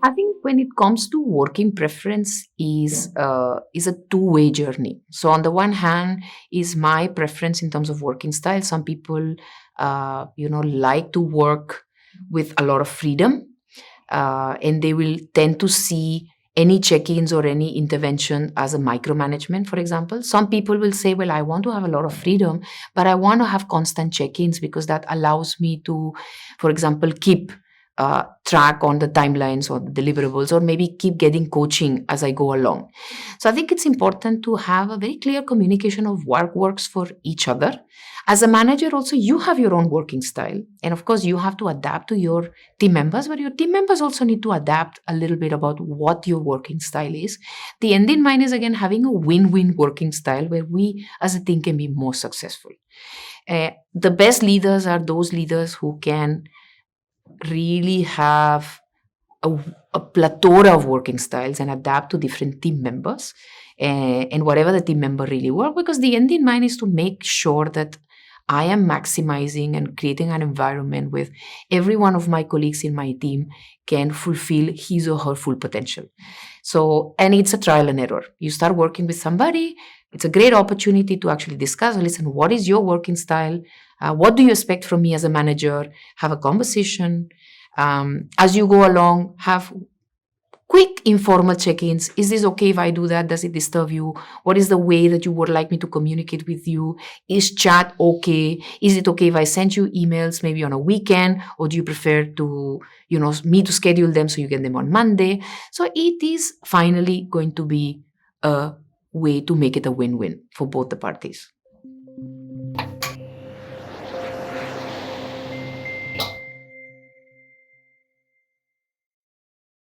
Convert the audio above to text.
I think when it comes to working preference is a two-way journey. So on the one hand is my preference in terms of working style. Some people like to work with a lot of freedom, and they will tend to see any check-ins or any intervention as a micromanagement, for example. Some people will say, well, I want to have a lot of freedom, but I want to have constant check-ins because that allows me to, for example, keep track on the timelines or the deliverables, or maybe keep getting coaching as I go along. So I think it's important to have a very clear communication of what works for each other. As a manager, also, you have your own working style. And of course, you have to adapt to your team members, but your team members also need to adapt a little bit about what your working style is. The end in mind is, again, having a win-win working style where we as a team can be more successful. The best leaders are those leaders who can really have a plethora of working styles and adapt to different team members and whatever the team member really work, because the end in mind is to make sure that I am maximizing and creating an environment with every one of my colleagues in my team can fulfill his or her full potential. So, and it's a trial and error. You start working with somebody, it's a great opportunity to actually discuss, listen, what is your working style? What do you expect from me as a manager? Have a conversation. As you go along, have quick informal check-ins. Is this okay if I do that? Does it disturb you? What is the way that you would like me to communicate with you? Is chat okay? Is it okay if I send you emails maybe on a weekend? Or do you prefer to, me to schedule them so you get them on Monday? So it is finally going to be a way to make it a win-win for both the parties.